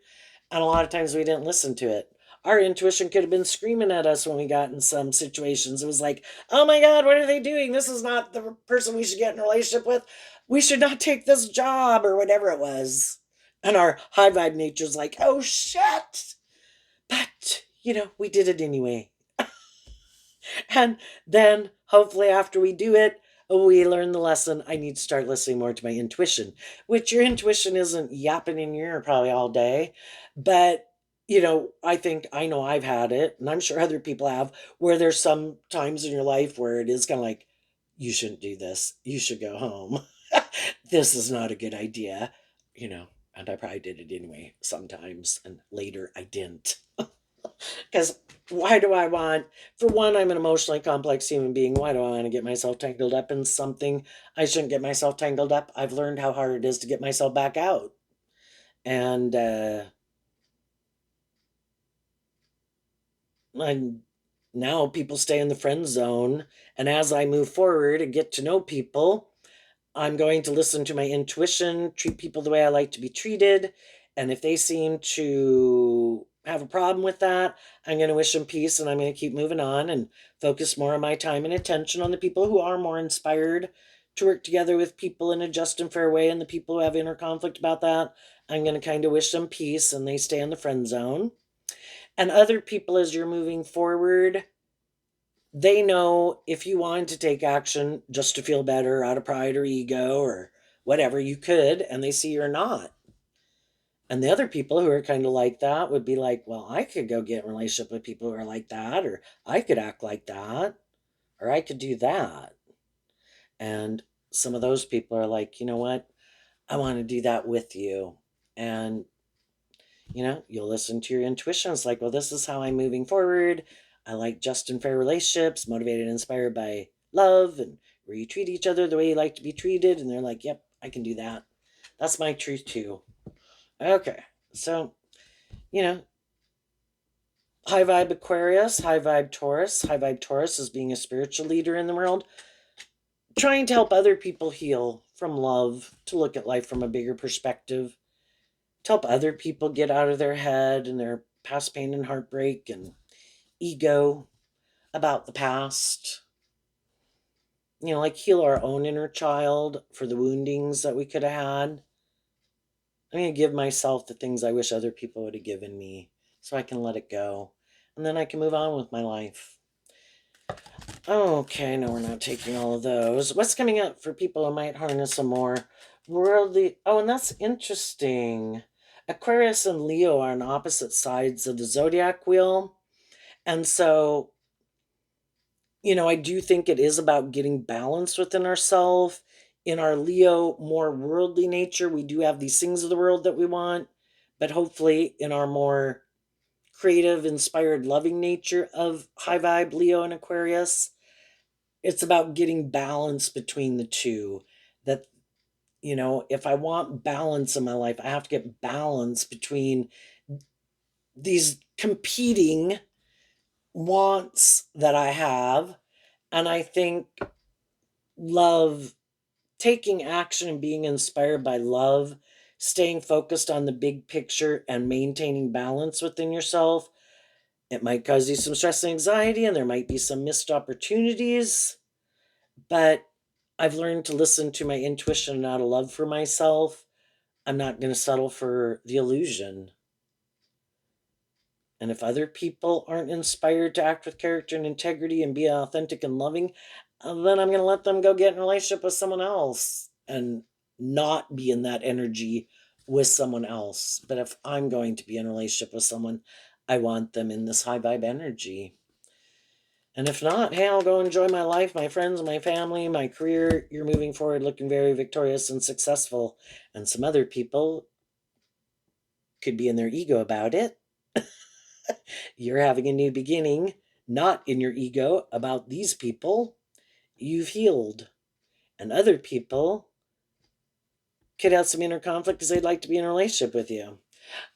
And a lot of times we didn't listen to it. Our intuition could have been screaming at us when we got in some situations. It was like, oh my God, what are they doing? This is not the person we should get in a relationship with. we should not take this job or whatever it was. And our high vibe nature's like, oh shit. But, we did it anyway. And then hopefully after we do it, we learn the lesson. I need to start listening more to my intuition, which your intuition isn't yapping in your ear probably all day. But, I think I know I've had it, and I'm sure other people have, where there's some times in your life where it is kind of like, you shouldn't do this. You should go home. This is not a good idea, you know. And I probably did it anyway sometimes, and later I didn't. Because why do I want, for one, I'm an emotionally complex human being. Why do I want to get myself tangled up in something I shouldn't get myself tangled up? I've learned how hard it is to get myself back out. And I'm, now people stay in the friend zone. And as I move forward and get to know people, I'm going to listen to my intuition, treat people the way I like to be treated. And if they seem to have a problem with that, I'm going to wish them peace and I'm going to keep moving on and focus more of my time and attention on the people who are more inspired to work together with people in a just and fair way. And the people who have inner conflict about that, I'm going to kind of wish them peace and they stay in the friend zone. And other people, as you're moving forward, they know if you wanted to take action just to feel better out of pride or ego or whatever, you could, and they see you're not. And the other people who are kind of like that would be like, well, I could go get in a relationship with people who are like that, or I could act like that, or I could do that. And some of those people are like, you know what? I want to do that with you. And you'll listen to your intuition. It's like, well, this is how I'm moving forward. I like just and fair relationships, motivated and inspired by love, and where you treat each other the way you like to be treated. And they're like, yep, I can do that. That's my truth too. Okay. So, you know, high vibe Aquarius, high vibe Taurus. High vibe Taurus is being a spiritual leader in the world, trying to help other people heal from love, to look at life from a bigger perspective, to help other people get out of their head and their past pain and heartbreak and ego about the past. Like heal our own inner child for the woundings that we could have had. I'm going to give myself the things I wish other people would have given me so I can let it go. And then I can move on with my life. Okay, no, we're not taking all of those. What's coming up for people who might harness some more worldly? Oh, and that's interesting. Aquarius and Leo are on opposite sides of the zodiac wheel. And so, I do think it is about getting balance within ourselves. In our Leo, more worldly nature, we do have these things of the world that we want. But hopefully, in our more creative, inspired, loving nature of high vibe Leo and Aquarius, it's about getting balance between the two. That, if I want balance in my life, I have to get balance between these competing wants that I have. And I think love, taking action and being inspired by love, staying focused on the big picture and maintaining balance within yourself, it might cause you some stress and anxiety, and there might be some missed opportunities. But I've learned to listen to my intuition and out of love for myself. I'm not going to settle for the illusion. And if other people aren't inspired to act with character and integrity and be authentic and loving, then I'm going to let them go get in a relationship with someone else and not be in that energy with someone else. But if I'm going to be in a relationship with someone, I want them in this high vibe energy. And if not, hey, I'll go enjoy my life, my friends, my family, my career. You're moving forward looking very victorious and successful. And some other people could be in their ego about it. You're having a new beginning, not in your ego about these people. You've healed. And other people could have some inner conflict because they'd like to be in a relationship with you.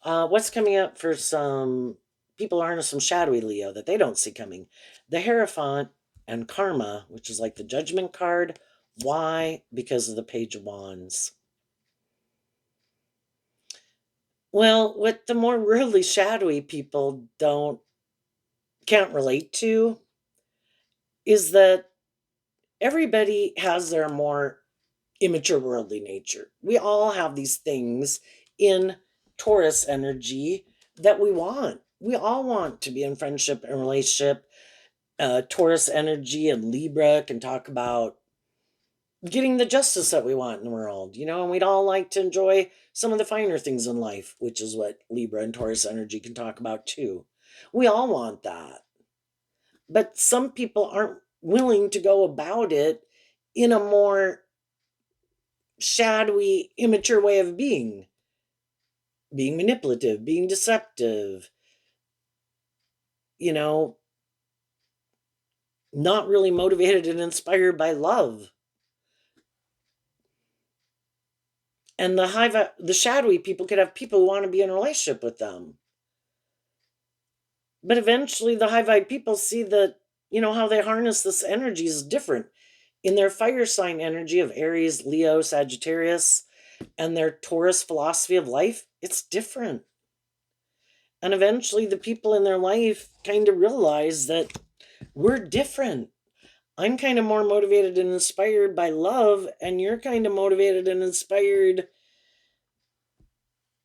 What's coming up for some people are in some shadowy Leo that they don't see coming? The Hierophant and Karma, which is like the Judgment card. Why? Because of the Page of Wands. Well, what the more worldly, shadowy people can't relate to is that everybody has their more immature worldly nature. We all have these things in Taurus energy that we want. We all want to be in friendship and relationship. Taurus energy and Libra can talk about getting the justice that we want in the world, and we'd all like to enjoy some of the finer things in life, which is what Libra and Taurus energy can talk about too. We all want that. But some people aren't willing to go about it in a more shadowy, immature way of being manipulative, being deceptive, you know, not really motivated and inspired by love. And the shadowy people could have people who want to be in a relationship with them. But eventually the high vibe people see that, how they harness this energy is different. In their fire sign energy of Aries, Leo, Sagittarius, and their Taurus philosophy of life, it's different. And eventually the people in their life kind of realize that we're different. I'm kind of more motivated and inspired by love, and you're kind of motivated and inspired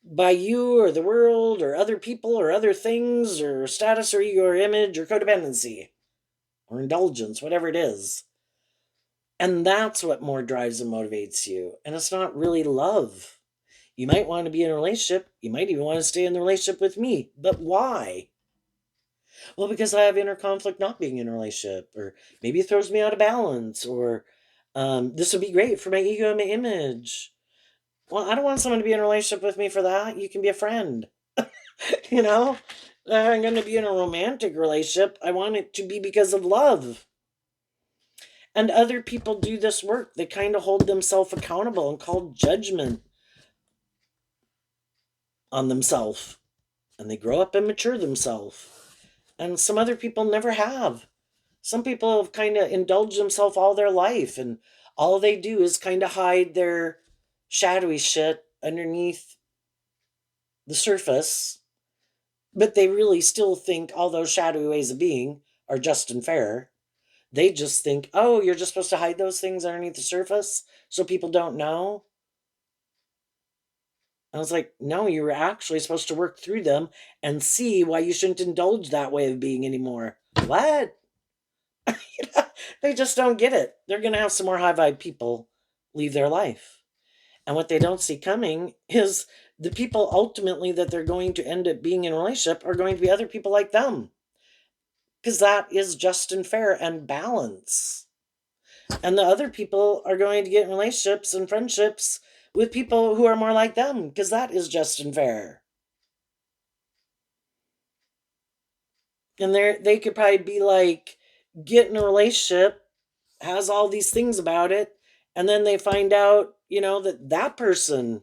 by you or the world or other people or other things or status or ego or image or codependency or indulgence, whatever it is. And that's what more drives and motivates you. And it's not really love. You might want to be in a relationship. You might even want to stay in the relationship with me. But why? Well, because I have inner conflict not being in a relationship, or maybe it throws me out of balance, or this would be great for my ego and my image. Well, I don't want someone to be in a relationship with me for that. You can be a friend. you know, I'm going to be in a romantic relationship. I want it to be because of love. And other people do this work. They kind of hold themselves accountable and call judgment on themselves. And they grow up and mature themselves. And some other people never have. Some people have kind of indulged themselves all their life, and all they do is kind of hide their shadowy shit underneath the surface, but they really still think all those shadowy ways of being are just and fair. They just think, oh, you're just supposed to hide those things underneath the surface so people don't know. I was like, no, you were actually supposed to work through them and see why you shouldn't indulge that way of being anymore. What? They just don't get it. They're going to have some more high vibe people leave their life. And what they don't see coming is the people ultimately that they're going to end up being in a relationship are going to be other people like them. Because that is just and fair and balance. And the other people are going to get in relationships and friendships with people who are more like them, because that is just and fair. And they could probably be like, get in a relationship, has all these things about it, and then they find out, that person,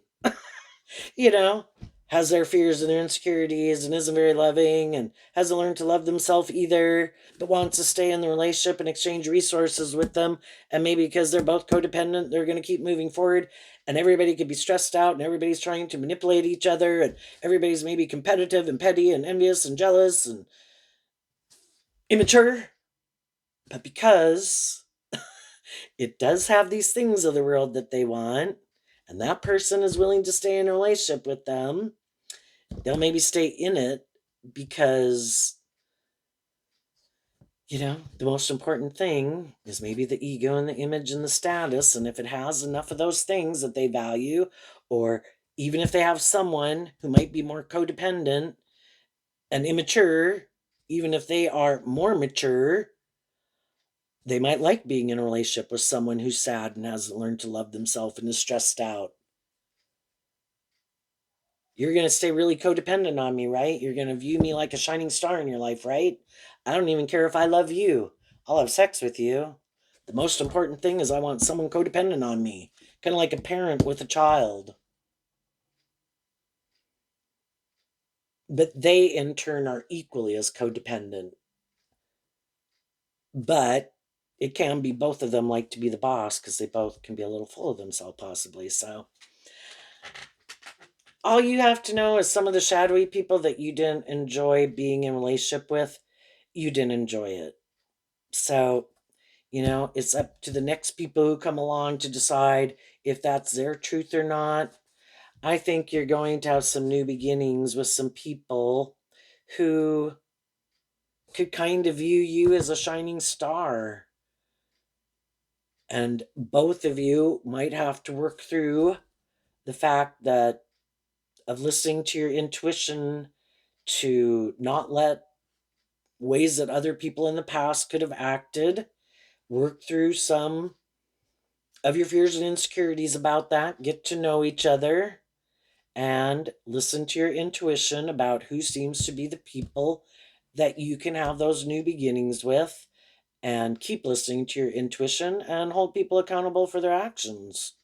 you know, has their fears and their insecurities and isn't very loving and hasn't learned to love themselves either, but wants to stay in the relationship and exchange resources with them. And maybe because they're both codependent, they're going to keep moving forward, and everybody could be stressed out and everybody's trying to manipulate each other and everybody's maybe competitive and petty and envious and jealous and immature. But because it does have these things of the world that they want, and that person is willing to stay in a relationship with them, they'll maybe stay in it because, the most important thing is maybe the ego and the image and the status. And if it has enough of those things that they value, or even if they have someone who might be more codependent and immature, even if they are more mature, they might like being in a relationship with someone who's sad and hasn't learned to love themselves and is stressed out. You're going to stay really codependent on me, right? You're going to view me like a shining star in your life, right? I don't even care if I love you. I'll have sex with you. The most important thing is I want someone codependent on me, kind of like a parent with a child. But they, in turn, are equally as codependent. But it can be both of them like to be the boss because they both can be a little full of themselves, possibly. So all you have to know is some of the shadowy people that you didn't enjoy being in relationship with, you didn't enjoy it. So It's up to the next people who come along to decide if that's their truth or not. I think you're going to have some new beginnings with some people who could kind of view you as a shining star. And both of you might have to work through the fact that of listening to your intuition to not let ways that other people in the past could have acted, work through some of your fears and insecurities about that, get to know each other, and listen to your intuition about who seems to be the people that you can have those new beginnings with, and keep listening to your intuition and hold people accountable for their actions.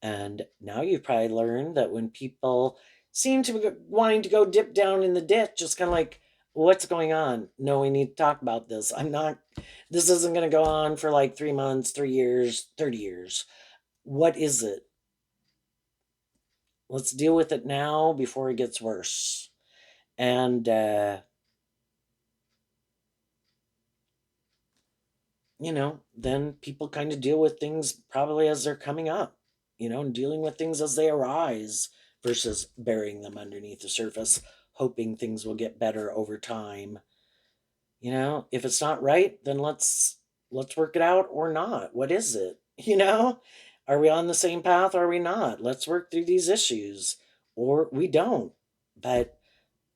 And now you've probably learned that when people seem to be wanting to go dip down in the ditch, just kind of like, what's going on? No, we need to talk about this. This isn't going to go on for like 3 months, 3 years, 30 years. What is it? Let's deal with it now before it gets worse. And, then people kind of deal with things probably as they're coming up, and dealing with things as they arise versus burying them underneath the surface, hoping things will get better over time. If it's not right, then let's work it out or not. What is it? Are we on the same path or are we not? Let's work through these issues, or we don't. But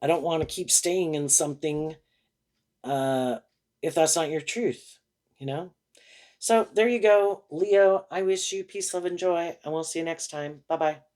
I don't want to keep staying in something uh if that's not your truth, you know? So there you go, Leo. I wish you peace, love, and joy, and we'll see you next time. Bye bye.